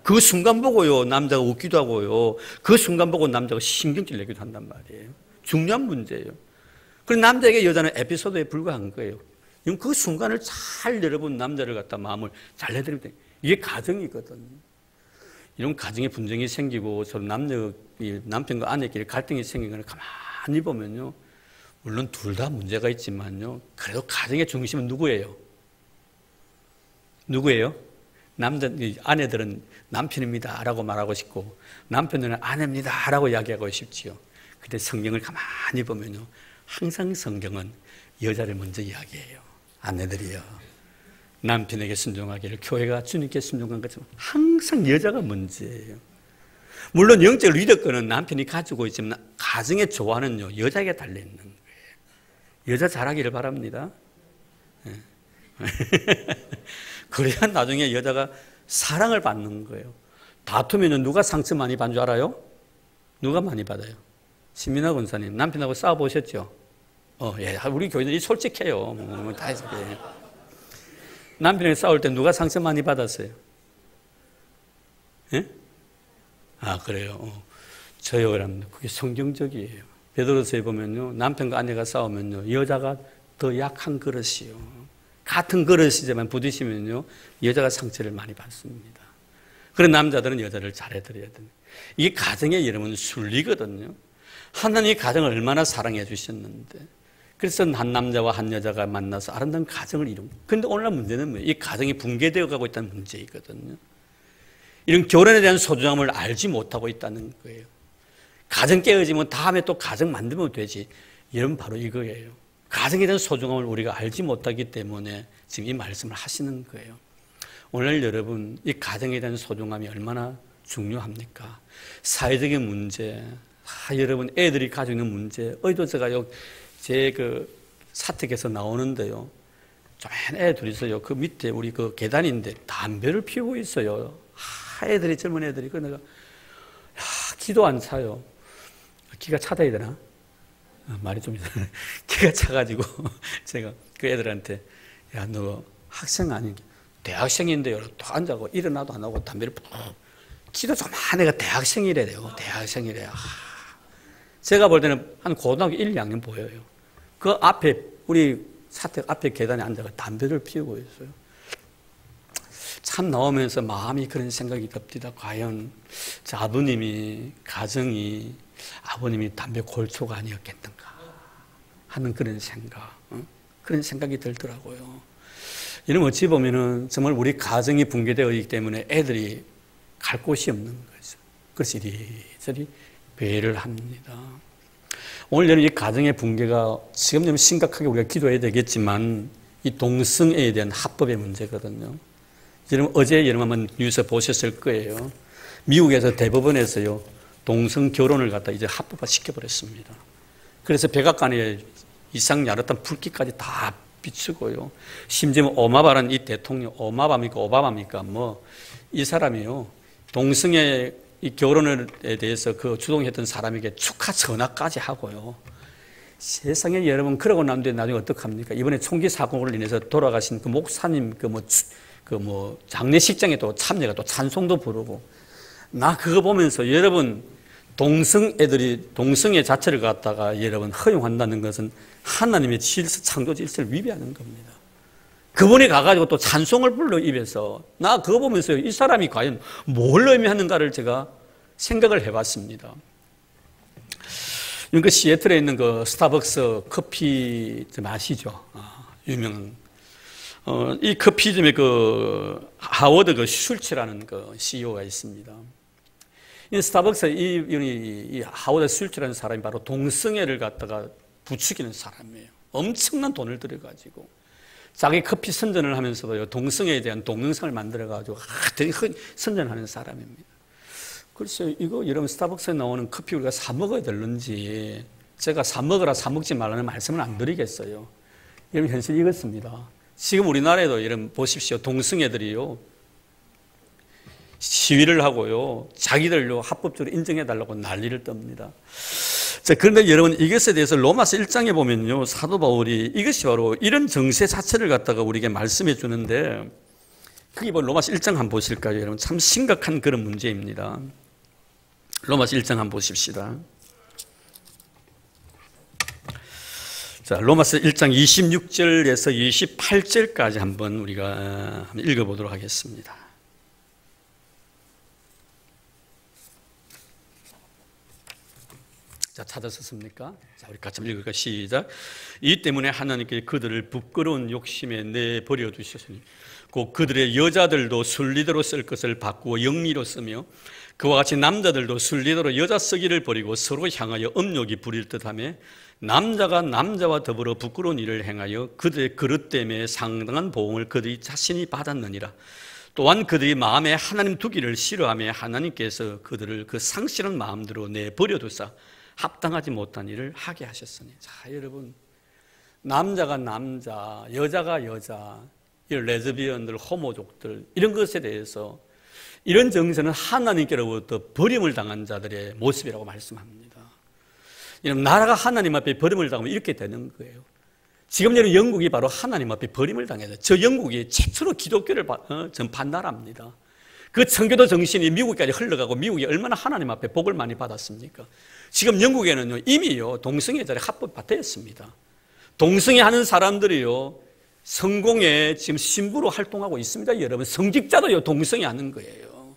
그 순간 보고요, 남자가 웃기도 하고요, 그 순간 보고 남자가 신경질 내기도 한단 말이에요. 중요한 문제예요. 그래서 남자에게 여자는 에피소드에 불과한 거예요. 그 순간을 잘 여러분 남자를 갖다 마음을 잘 내드리면 돼요. 이게 가정이거든요. 이런 가정에 분쟁이 생기고 서로 남편과 아내끼리 갈등이 생긴 걸 가만히 보면요, 물론 둘 다 문제가 있지만요, 그래도 가정의 중심은 누구예요? 누구예요? 아내들은 남편입니다 라고 말하고 싶고, 남편들은 아내입니다 라고 이야기하고 싶지요. 근데 성경을 가만히 보면요, 항상 성경은 여자를 먼저 이야기해요. 아내들이요, 남편에게 순종하기를 교회가 주님께 순종한 것처럼 항상 여자가 먼저예요. 물론 영적 리더권은 남편이 가지고 있지만 가정의 조화는요, 여자에게 달려있는 거예요. 여자 잘하기를 바랍니다. 그래야 나중에 여자가 사랑을 받는 거예요. 다투면 누가 상처 많이 받는 줄 알아요? 누가 많이 받아요? 신민아 권사님, 남편하고 싸워보셨죠? 예, 우리 교인들이 솔직해요. 다 해서. 예. 남편이 싸울 때 누가 상처 많이 받았어요? 예? 아, 그래요. 저요, 그럼 그게 성경적이에요. 베드로서에 보면요, 남편과 아내가 싸우면요, 여자가 더 약한 그릇이요. 같은 그릇이지만 부딪히면요, 여자가 상처를 많이 받습니다. 그런 남자들은 여자를 잘해드려야 됩니다. 이게 가정의 여러분 순리거든요. 하나님이 가정을 얼마나 사랑해 주셨는데, 그래서 한 남자와 한 여자가 만나서 아름다운 가정을 이룬. 그런데 오늘날 문제는 뭐예요? 이 가정이 붕괴되어 가고 있다는 문제이거든요. 이런 결혼에 대한 소중함을 알지 못하고 있다는 거예요. 가정 깨어지면 다음에 또 가정 만들면 되지. 이런 바로 이거예요. 가정에 대한 소중함을 우리가 알지 못하기 때문에 지금 이 말씀을 하시는 거예요. 오늘 여러분, 이 가정에 대한 소중함이 얼마나 중요합니까? 사회적인 문제, 여러분 애들이 가지고 있는 문제, 어디도 제 사택에서 나오는데요, 조만 애 둘이서요, 그 밑에 우리 그 계단인데 담배를 피우고 있어요. 애들이, 젊은 애들이. 그 내가, 기도 안 차요. 기가 차다 해야 되나? 말이 좀 이상해. 기가 차가지고 제가 그 애들한테, 야, 너 학생 아니, 대학생인데요. 또 앉아고 일어나도 안 하고 담배를 푹. 기도 좀 한 애가 대학생이래요. 대학생이래요. 제가 볼 때는 한 고등학교 1, 2학년 보여요. 그 앞에, 우리 사택 앞에 계단에 앉아서 담배를 피우고 있어요. 참 나오면서 마음이 그런 생각이 듭니다. 과연 저 아버님이, 가정이, 아버님이 담배 골초가 아니었겠는가 하는 그런 생각, 그런 생각이 들더라고요. 이런 어찌 보면은 정말 우리 가정이 붕괴되어 있기 때문에 애들이 갈 곳이 없는 거죠. 그래서 이리저리 배회를 합니다. 오늘 여러분, 이 가정의 붕괴가 지금 좀 심각하게 우리가 기도해야 되겠지만, 이 동성애에 대한 합법의 문제거든요. 여러분, 어제 여러분 한번 뉴스 보셨을 거예요. 미국에서 대법원에서요, 동성 결혼을 갖다 이제 합법화 시켜버렸습니다. 그래서 백악관에 이상 야릇한 불길까지 다 비추고요. 심지어 오바마라는 이 대통령, 오바마입니까? 이 사람이요, 동성애 이 결혼에 대해서 그 주동했던 사람에게 축하 전화까지 하고요. 세상에 여러분, 그러고 난 뒤에 나중에 어떡합니까? 이번에 총기 사고로 인해서 돌아가신 그 목사님 장례식장에 또 참여가 또 찬송도 부르고, 나 그거 보면서 여러분, 동성애 자체를 갖다가 여러분 허용한다는 것은 하나님의 질서, 창조 질서를 위배하는 겁니다. 그분이 가가지고 또 찬송을 불러 입에서 나 그거 보면서 이 사람이 과연 뭘 의미하는가를 제가 생각을 해봤습니다. 그 시애틀에 있는 그 스타벅스 커피점 아시죠? 유명한. 이 커피점에 그 하워드 그 슐츠라는 그 CEO가 있습니다. 이 스타벅스 이 하워드 슐츠라는 사람이 바로 동성애를 갖다가 부추기는 사람이에요. 엄청난 돈을 들여가지고 자기 커피 선전을 하면서도 동성애에 대한 동영상을 만들어가지고 되게 선전하는 사람입니다. 글쎄요, 이거 여러분 스타벅스에 나오는 커피 우리가 사 먹어야 되는지 제가 사 먹으라 사 먹지 말라는 말씀을 안 드리겠어요. 여러분 현실이 이렇습니다. 지금 우리나라에도 여러분 보십시오. 동성애들이요 시위를 하고요 자기들요 합법적으로 인정해달라고 난리를 떱니다. 자, 그런데 여러분 이것에 대해서 로마서 1장에 보면요 사도 바울이 이것이 바로 이런 정세 자체를 갖다가 우리에게 말씀해 주는데 그게 바로 로마서 1장 한번 보실까요? 여러분 참 심각한 그런 문제입니다. 로마서 1장 한번 보십시다. 자, 로마서 1장 26절에서 28절까지 한번 우리가 읽어보도록 하겠습니다. 자, 찾았습니까? 자, 우리 같이 한번 읽을까? 시작. 이 때문에 하나님께 그들을 부끄러운 욕심에 내버려 두셨으니 곧 그들의 여자들도 순리대로 쓸 것을 바꾸어 영리로 쓰며 그와 같이 남자들도 순리대로 여자 쓰기를 버리고 서로 향하여 음욕이 부릴 듯하며 남자가 남자와 더불어 부끄러운 일을 행하여 그들의 그릇 때문에 상당한 보응을 그들이 자신이 받았느니라. 또한 그들이 마음에 하나님 두기를 싫어하며 하나님께서 그들을 그 상실한 마음대로 내버려 두사 합당하지 못한 일을 하게 하셨으니. 자, 여러분 남자가 남자, 여자가 여자, 이 레즈비언들, 호모족들 이런 것에 대해서 이런 정서는 하나님께로부터 버림을 당한 자들의 모습이라고 말씀합니다. 여러분 나라가 하나님 앞에 버림을 당하면 이렇게 되는 거예요. 지금 여러분 영국이 바로 하나님 앞에 버림을 당해서 저 영국이 최초로 기독교를 전파한 나라입니다. 그 청교도 정신이 미국까지 흘러가고 미국이 얼마나 하나님 앞에 복을 많이 받았습니까? 지금 영국에는요 이미요 동성애자를 합법화되었습니다. 동성애하는 사람들이요 성공의 지금 신부로 활동하고 있습니다. 여러분 성직자도요 동성애하는 거예요.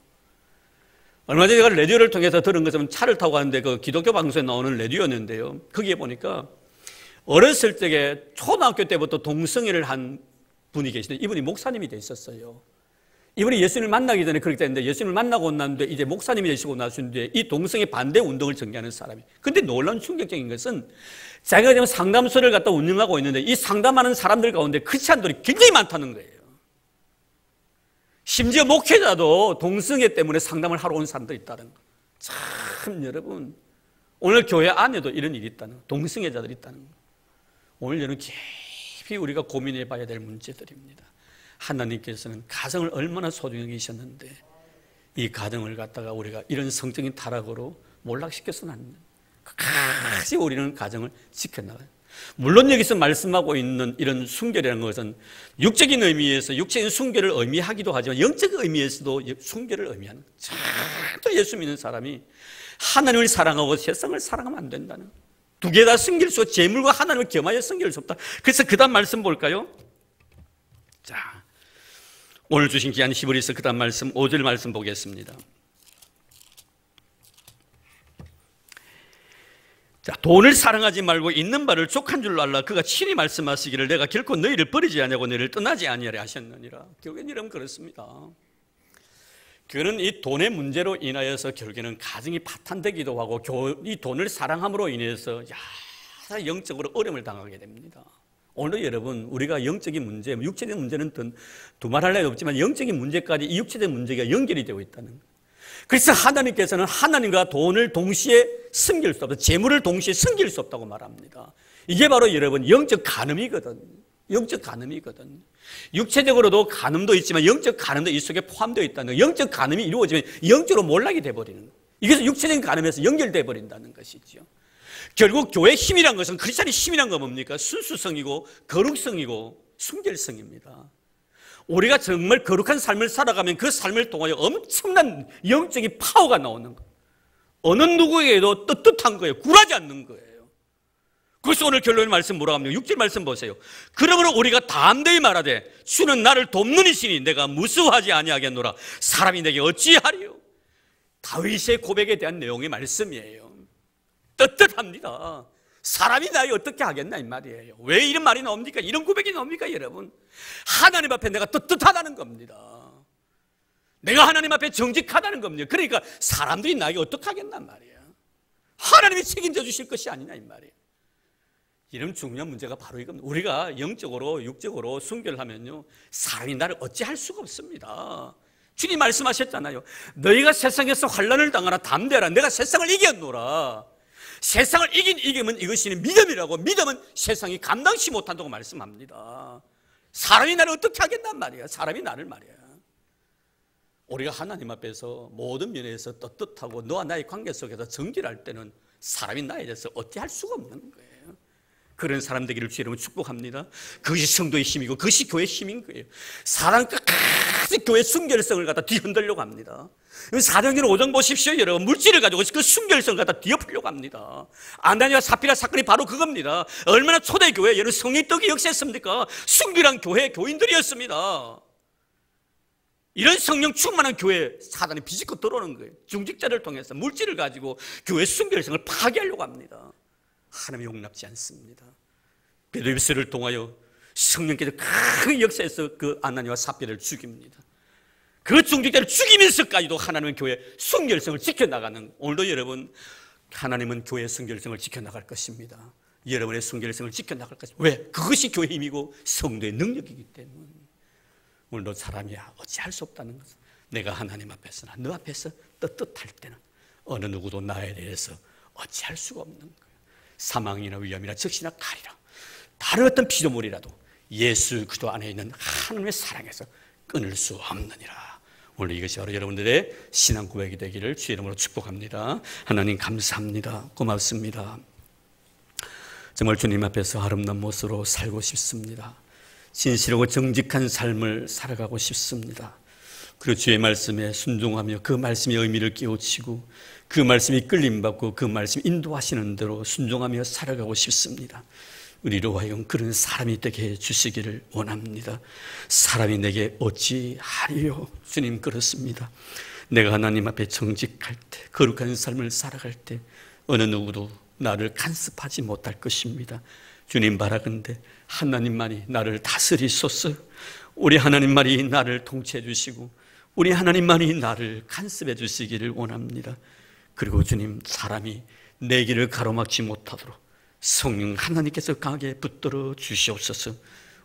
얼마 전에 제가 라디오를 통해서 들은 것은 차를 타고 가는데 그 기독교 방송에 나오는 라디오였는데요. 거기에 보니까 어렸을 적에 초등학교 때부터 동성애를 한 분이 계시는데 이분이 목사님이 돼 있었어요. 이분이 예수님을 만나기 전에 그렇게 됐는데 예수님을 만나고 났는데 이제 목사님이 되시고 나셨는데 이 동성애 반대 운동을 전개하는 사람이. 근데 놀라운 충격적인 것은 자기가 지금 상담소를 갖다 운영하고 있는데 이 상담하는 사람들 가운데 크리스찬들이 굉장히 많다는 거예요. 심지어 목회자도 동성애 때문에 상담을 하러 온 사람들이 있다는 거. 참 여러분 오늘 교회 안에도 이런 일이 있다는 거. 동성애자들이 있다는 거. 오늘 여러분 깊이 우리가 고민해 봐야 될 문제들입니다. 하나님께서는 가정을 얼마나 소중히 여기셨는데 이 가정을 갖다가 우리가 이런 성적인 타락으로 몰락시켜서는 안 돼요. 끝까지 우리는 가정을 지켜나가요. 물론 여기서 말씀하고 있는 이런 순결이라는 것은 육적인 의미에서 육적인 순결을 의미하기도 하지만 영적 의미에서도 순결을 의미하는 또 예수 믿는 사람이 하나님을 사랑하고 세상을 사랑하면 안 된다는 두 개 다 섬길 수 없고 재물과 하나님을 겸하여 섬길 수 없다. 그래서 그 다음 말씀 볼까요? 자, 오늘 주신 귀한 히브리서 그 다음 말씀 5절 말씀 보겠습니다. 자, 돈을 사랑하지 말고 있는 바를 족한 줄로 알라. 그가 친히 말씀하시기를 내가 결코 너희를 버리지 아니하고 너희를 떠나지 아니하리 하셨느니라. 결국엔 여러분 그렇습니다. 그는 이 돈의 문제로 인하여서 결국에는 가정이 파탄되기도 하고 이 돈을 사랑함으로 인해서 영적으로 어려움을 당하게 됩니다. 오늘 여러분 우리가 영적인 문제, 육체적인 문제는 두말할 나위 없지만 영적인 문제까지 이 육체적인 문제가 연결이 되고 있다는 거예요. 그래서 하나님께서는 하나님과 돈을 동시에 섬길 수 없다. 재물을 동시에 섬길 수 없다고 말합니다. 이게 바로 여러분 영적 간음이거든. 영적 간음이거든. 육체적으로도 간음도 있지만 영적 간음도 이 속에 포함되어 있다는 거예요. 영적 간음이 이루어지면 영적으로 몰락이 되어버리는 거예요. 이것은 육체적인 간음에서 연결되어 버린다는 것이죠. 결국 교회의 힘이란 것은 크리스찬의 힘이란 건 뭡니까? 순수성이고 거룩성이고 순결성입니다. 우리가 정말 거룩한 삶을 살아가면 그 삶을 통하여 엄청난 영적인 파워가 나오는 거예요. 어느 누구에게도 떳떳한 거예요. 굴하지 않는 거예요. 그래서 오늘 결론의 말씀 뭐라고 합니까? 6절 말씀 보세요. 그러므로 우리가 담대히 말하되 주는 나를 돕는 이시니 내가 무수하지 아니하겠노라. 사람이 내게 어찌하리요? 다윗의 고백에 대한 내용의 말씀이에요. 떳떳합니다. 사람이 나에게 어떻게 하겠나 이 말이에요. 왜 이런 말이 나옵니까? 이런 고백이 나옵니까 여러분? 하나님 앞에 내가 떳떳하다는 겁니다. 내가 하나님 앞에 정직하다는 겁니다. 그러니까 사람들이 나에게 어떻게 하겠단 말이에요. 하나님이 책임져 주실 것이 아니냐 이 말이에요. 이런 중요한 문제가 바로 이겁니다. 우리가 영적으로 육적으로 순결하면요 사람이 나를 어찌할 수가 없습니다. 주님 말씀하셨잖아요. 너희가 세상에서 환난을 당하나 담대하라. 내가 세상을 이겼노라. 세상을 이기면 이것이 믿음이라고. 믿음은 세상이 감당치 못한다고 말씀합니다. 사람이 나를 어떻게 하겠단 말이야. 사람이 나를 말이야. 우리가 하나님 앞에서 모든 면에서 떳떳하고 너와 나의 관계 속에서 정결할 때는 사람이 나에 대해서 어찌할 수가 없는 거예요. 그런 사람 되기를 주의 이름으로 축복합니다. 그것이 성도의 힘이고 그것이 교회의 힘인 거예요. 사람 끝까지 교회의 순결성을 갖다 뒤흔들려고 합니다. 사도행전 5장 보십시오. 여러분 물질을 가지고 그 순결성을 갖다 뒤엎으려고 합니다. 아나니와 삽비라 사건이 바로 그겁니다. 얼마나 초대교회 여러분 성령의 떡이 역사했습니까? 순결한 교회 교인들이었습니다. 이런 성령 충만한 교회에 사단이 비집고 들어오는 거예요. 중직자를 통해서 물질을 가지고 교회 순결성을 파괴하려고 합니다. 하나님이 용납지 않습니다. 베드로입스를 통하여 성령께서 큰 역사에서 그 아나니와 삽비라를 죽입니다. 그 중직자를 죽이면서까지도 하나님은 교회의 순결성을 지켜나가는, 오늘도 여러분 하나님은 교회의 순결성을 지켜나갈 것입니다. 여러분의 순결성을 지켜나갈 것입니다. 왜? 그것이 교회의 힘이고 성도의 능력이기 때문에. 오늘도 사람이야 어찌할 수 없다는 것은 내가 하나님 앞에서나 너 앞에서 떳떳할 때는 어느 누구도 나에 대해서 어찌할 수가 없는 거예요. 사망이나 위험이나 적시나 칼이라 다른 어떤 피조물이라도 예수 그리스도 안에 있는 하나님의 사랑에서 끊을 수 없느니라. 오늘 이것이 바로 여러분들의 신앙 고백이 되기를 주의 이름으로 축복합니다. 하나님 감사합니다. 고맙습니다. 정말 주님 앞에서 아름다운 모습으로 살고 싶습니다. 진실하고 정직한 삶을 살아가고 싶습니다. 그리고 주의 말씀에 순종하며 그 말씀의 의미를 깨우치고 그 말씀이 끌림받고 그 말씀 인도하시는 대로 순종하며 살아가고 싶습니다. 우리로 하여금 그런 사람이 되게 해주시기를 원합니다. 사람이 내게 어찌하리요? 주님 그렇습니다. 내가 하나님 앞에 정직할 때 거룩한 삶을 살아갈 때 어느 누구도 나를 간섭하지 못할 것입니다. 주님 바라건대 하나님만이 나를 다스리소서. 우리 하나님만이 나를 통치해 주시고 우리 하나님만이 나를 간섭해 주시기를 원합니다. 그리고 주님 사람이 내 길을 가로막지 못하도록 성령 하나님께서 강하게 붙들어 주시옵소서.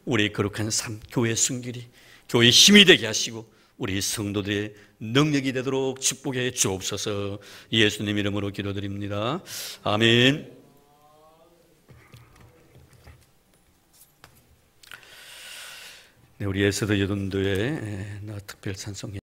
우리의 거룩한 삶, 교회의 순결이 교회의 힘이 되게 하시고 우리 성도들의 능력이 되도록 축복해 주옵소서. 예수님 이름으로 기도드립니다. 아멘. 네, 우리 에스더 여돈도의 특별 찬송